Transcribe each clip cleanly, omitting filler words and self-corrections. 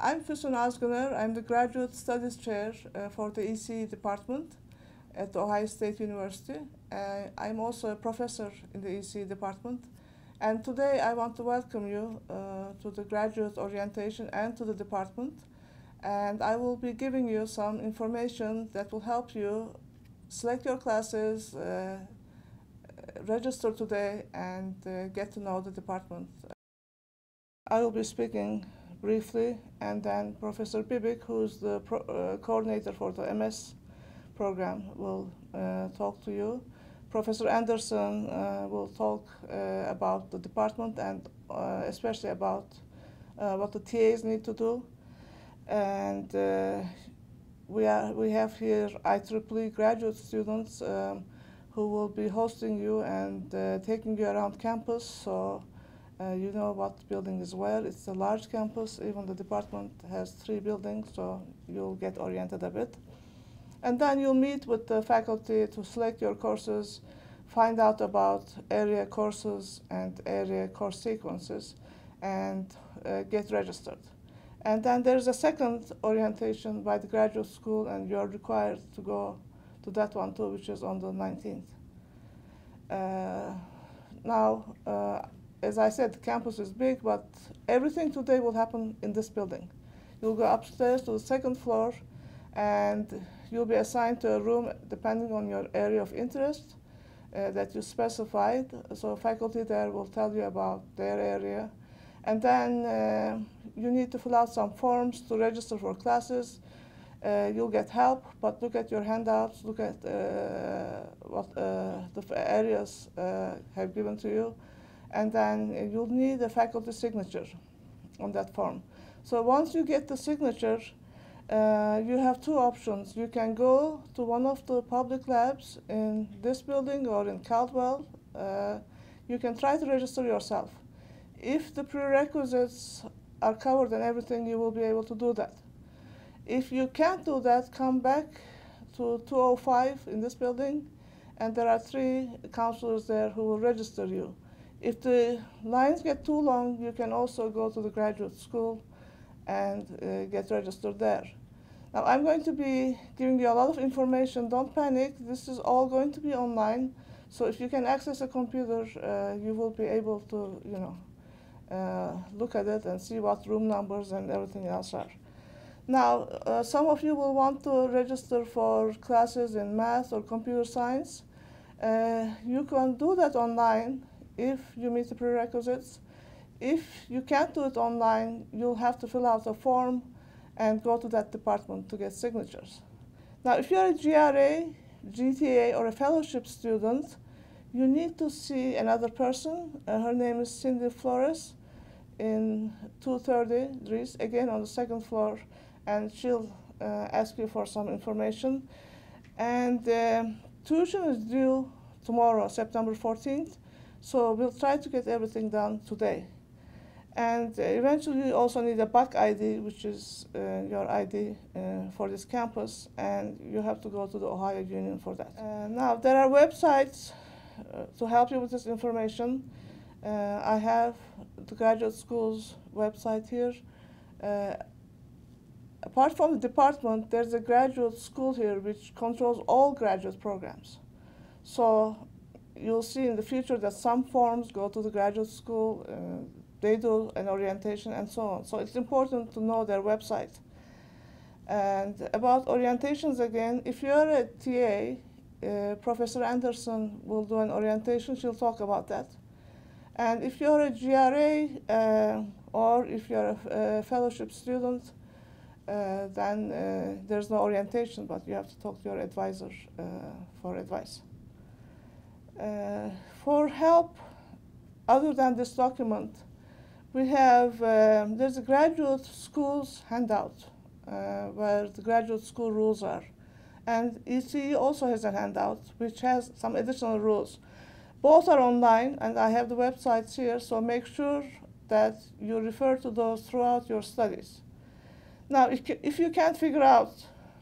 I'm Füsun Özgüner. I'm the Graduate Studies Chair for the ECE department at the Ohio State University. I'm also a professor in the ECE department. And today I want to welcome you to the graduate orientation and to the department. And I will be giving you some information that will help you select your classes, register today, and get to know the department. I will be speaking briefly, and then Professor Bibik, who's the coordinator for the MS program, will talk to you. Professor Anderson will talk about the department and especially about what the TAs need to do. And we have here IEEE graduate students who will be hosting you and taking you around campus. So you know what building is where. It's a large campus. Even the department has 3 buildings, so you'll get oriented a bit. And then you'll meet with the faculty to select your courses, find out about area courses and area course sequences, and get registered. And then there's a second orientation by the graduate school, and you're required to go to that one too, which is on the 19th. As I said, the campus is big, but everything today will happen in this building. You'll go upstairs to the 2nd floor, and you'll be assigned to a room depending on your area of interest that you specified. So faculty there will tell you about their area. And then you need to fill out some forms to register for classes. You'll get help, but look at your handouts, look at what the areas have given to you. And then you'll need a faculty signature on that form. So once you get the signature, you have 2 options. You can go to one of the public labs in this building or in Caldwell. You can try to register yourself. If the prerequisites are covered and everything, you will be able to do that. If you can't do that, come back to 205 in this building, and there are 3 counselors there who will register you. If the lines get too long, you can also go to the graduate school and get registered there. Now, I'm going to be giving you a lot of information. Don't panic. This is all going to be online. So if you can access a computer, you will be able to, look at it and see what room numbers and everything else are. Now, some of you will want to register for classes in math or computer science. You can do that online if you meet the prerequisites. If you can't do it online, you'll have to fill out a form and go to that department to get signatures. Now, if you're a GRA, GTA, or a fellowship student, you need to see another person. Her name is Cindy Flores in 230 Dries, again on the 2nd floor, and she'll ask you for some information. And tuition is due tomorrow, September 14th, so we'll try to get everything done today. And eventually you also need a BAC ID, which is your ID for this campus, and you have to go to the Ohio Union for that. Now, there are websites to help you with this information. I have the graduate school's website here. Apart from the department, there's a graduate school here which controls all graduate programs. So you'll see in the future that some forms go to the graduate school, they do an orientation and so on. So it's important to know their website. And about orientations again, if you're a TA, Professor Anderson will do an orientation. She'll talk about that. And if you're a GRA or if you're a fellowship student, then there's no orientation, but you have to talk to your advisor for advice. For help, other than this document, we have, there's a graduate school's handout where the graduate school rules are. And ECE also has a handout which has some additional rules. Both are online, and I have the websites here, so make sure that you refer to those throughout your studies. Now, if you can't figure out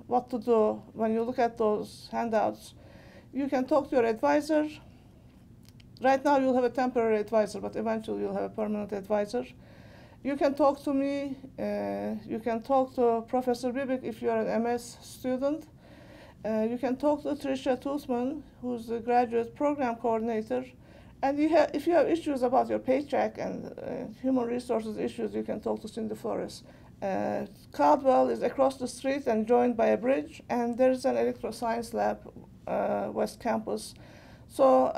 what to do when you look at those handouts, you can talk to your advisor. Right now, you'll have a temporary advisor, but eventually you'll have a permanent advisor. You can talk to me, you can talk to Professor Bibik if you're an MS student. You can talk to Tricia Toothman, who's the graduate program coordinator. And if you have issues about your paycheck and human resources issues, you can talk to Cindy Flores. Caldwell is across the street and joined by a bridge, and there's an electroscience lab, West Campus. So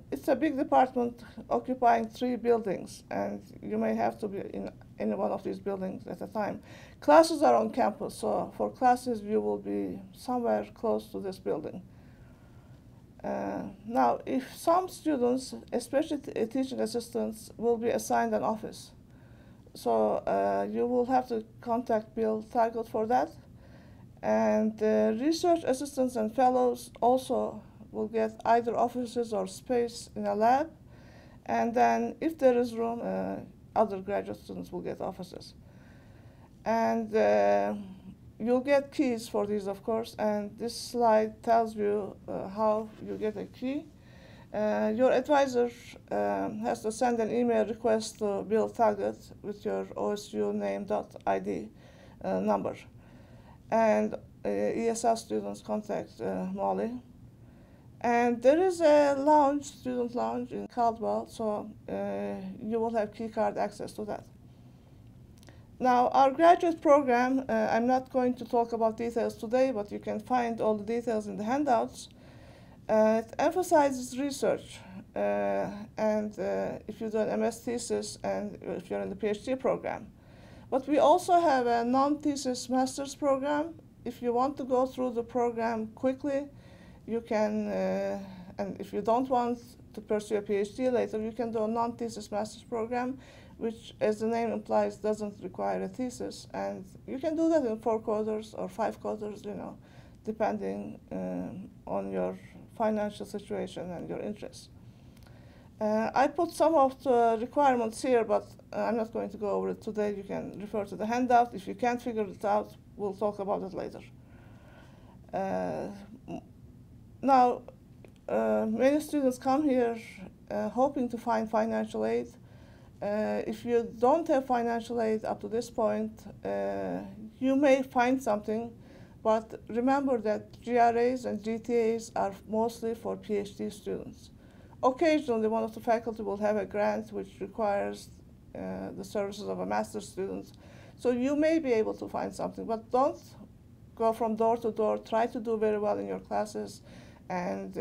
it's a big department occupying 3 buildings, and you may have to be in any one of these buildings at a time. Classes are on campus, so for classes you will be somewhere close to this building. Now, if some students, especially teaching assistants, will be assigned an office. So you will have to contact Bill Target for that. And research assistants and fellows also will get either offices or space in a lab. And then if there is room, other graduate students will get offices. And you'll get keys for these, of course, and this slide tells you how you get a key. Your advisor has to send an email request to Bill Target with your OSU name.id number. And ESL students contact Molly. And there is a lounge, student lounge in Caldwell, so you will have key card access to that. Now, our graduate program, I'm not going to talk about details today, but you can find all the details in the handouts. It emphasizes research, and if you do an MS thesis and if you're in the PhD program. But we also have a non-thesis master's program. If you want to go through the program quickly, you can, and if you don't want to pursue a PhD later, you can do a non-thesis master's program, which, as the name implies, doesn't require a thesis. And you can do that in 4 quarters or 5 quarters, depending on your financial situation and your interests. I put some of the requirements here, but I'm not going to go over it today. You can refer to the handout. If you can't figure it out, we'll talk about it later. Now, many students come here hoping to find financial aid. If you don't have financial aid up to this point, you may find something, but remember that GRAs and GTAs are mostly for PhD students. Occasionally, one of the faculty will have a grant which requires the services of a master's student. So you may be able to find something, but don't go from door to door. Try to do very well in your classes, and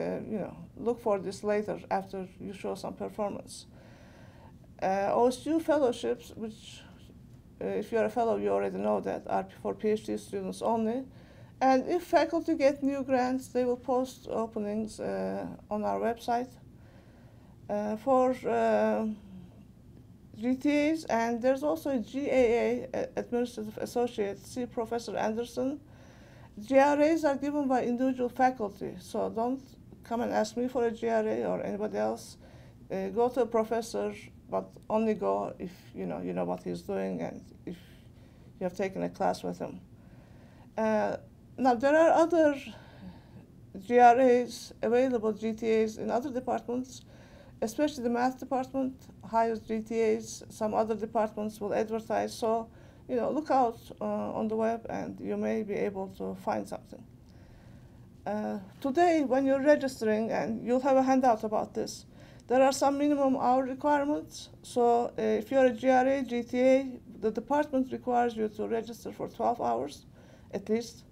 look for this later after you show some performance. OSU fellowships, which if you're a fellow, you already know that, are for PhD students only. And if faculty get new grants, they will post openings on our website. For GTAs, and there's also a GAA, Administrative Associate, see Professor Anderson. GRAs are given by individual faculty, so don't come and ask me for a GRA or anybody else. Go to a professor, but only go if you know what he's doing and if you have taken a class with him. Now, there are other GRAs available, GTAs, in other departments, especially the math department hires GTAs. Some other departments will advertise. So, look out on the web, and you may be able to find something. Today, when you're registering, and you'll have a handout about this, there are some minimum hour requirements. So if you're a GRA, GTA, the department requires you to register for 12 hours, at least.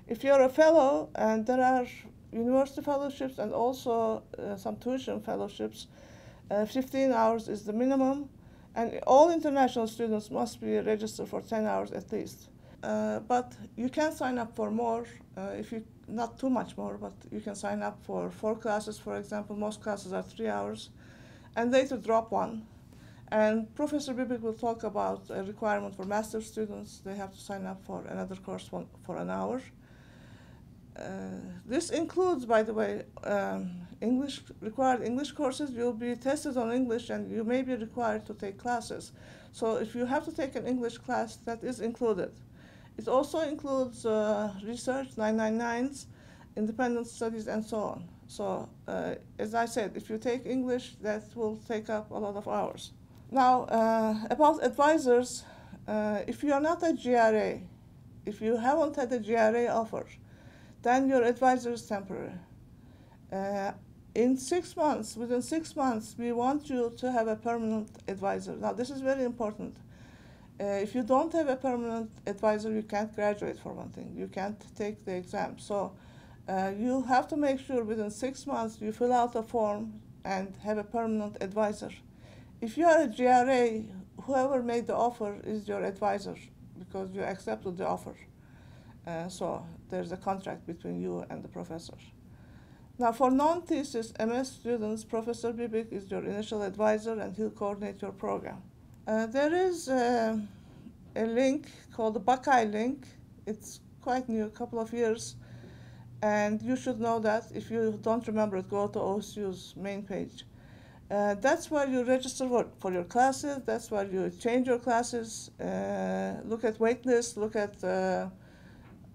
If you're a fellow, and there are university fellowships and also some tuition fellowships, 15 hours is the minimum. And all international students must be registered for 10 hours at least. But you can sign up for more, not too much more, but you can sign up for 4 classes, for example. Most classes are 3 hours, and later drop 1. And Professor Bibik will talk about a requirement for master's students. They have to sign up for another course for an hour. This includes, by the way, required English courses. You'll be tested on English, and you may be required to take classes. So if you have to take an English class, that is included. It also includes research, 999s, independent studies, and so on. So as I said, if you take English, that will take up a lot of hours. Now, about advisors, if you are not a GRA, if you haven't had a GRA offer, then your advisor is temporary. In 6 months, within 6 months, we want you to have a permanent advisor. Now, this is very important. If you don't have a permanent advisor, you can't graduate, for one thing. You can't take the exam. So you have to make sure within 6 months you fill out a form and have a permanent advisor. If you are a GRA, whoever made the offer is your advisor because you accepted the offer. So there's a contract between you and the professor. Now, for non-thesis MS students, Professor Bibik is your initial advisor and he'll coordinate your program. There is a link called the Buckeye link. It's quite new, a couple of years, and you should know that. If you don't remember it, go to OSU's main page. That's where you register for your classes. That's where you change your classes, look at wait lists, look at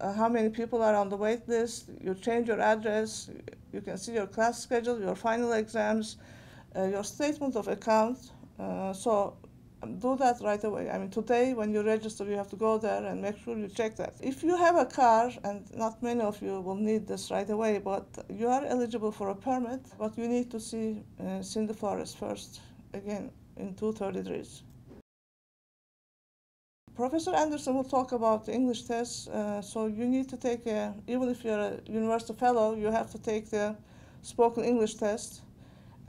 how many people are on the wait list. You change your address. You can see your class schedule, your final exams, your statement of account. So do that right away. I mean, today when you register, you have to go there and make sure you check that. If you have a car, and not many of you will need this right away, but you are eligible for a permit, but you need to see Cindy Forrest first, again, in 233s. Professor Anderson will talk about the English tests, so you need to take, even if you're a university fellow, you have to take the spoken English test.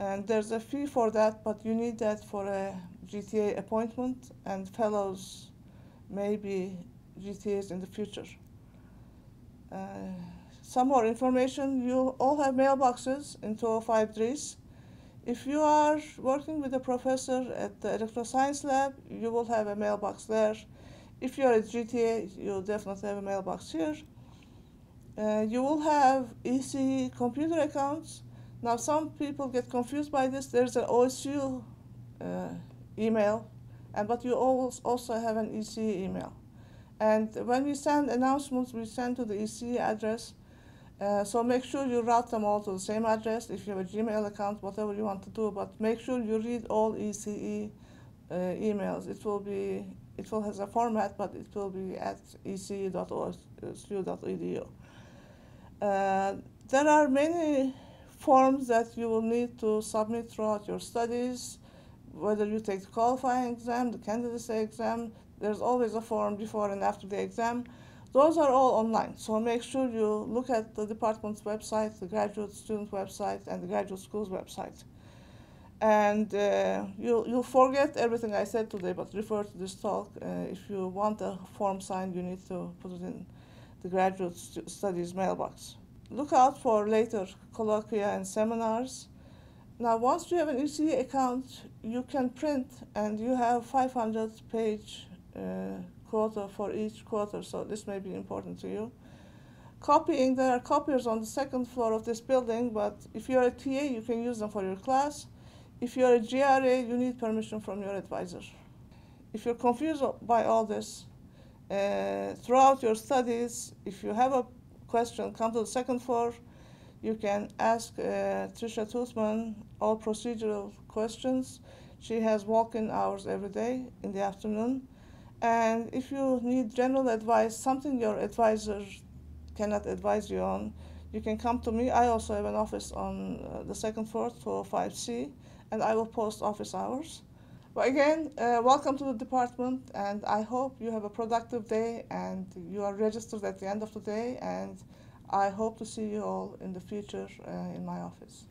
And there's a fee for that, but you need that for a GTA appointment, and fellows may be GTAs in the future. Some more information, you all have mailboxes in 205 If you are working with a professor at the electro science lab, you will have a mailbox there. If you're at GTA, you'll definitely have a mailbox here. You will have ECE computer accounts. Now, some people get confused by this. There's an OSU email, but you always also have an ECE email. And when we send announcements, we send to the ECE address. So make sure you route them all to the same address. If you have a Gmail account, whatever you want to do, but make sure you read all ECE emails. It will have a format, but it will be at ece.osu.edu. There are many forms that you will need to submit throughout your studies, whether you take the qualifying exam, the candidacy exam. There's always a form before and after the exam. Those are all online, so make sure you look at the department's website, the graduate student website, and the graduate school's website. And you'll forget everything I said today, but refer to this talk. If you want a form signed, you need to put it in the graduate studies mailbox. Look out for later colloquia and seminars. Now, once you have an ECE account, you can print, and you have 500-page quota for each quarter, so this may be important to you. Copying, there are copiers on the second floor of this building, but if you're a TA, you can use them for your class. If you're a GRA, you need permission from your advisor. If you're confused by all this, throughout your studies, if you have a question, come to the second floor. You can ask Trisha Toothman all procedural questions. She has walk-in hours every day in the afternoon. And if you need general advice, something your advisor cannot advise you on, you can come to me. I also have an office on the second floor, 205C, and I will post office hours. But again, welcome to the department, and I hope you have a productive day and you are registered at the end of the day, and I hope to see you all in the future in my office.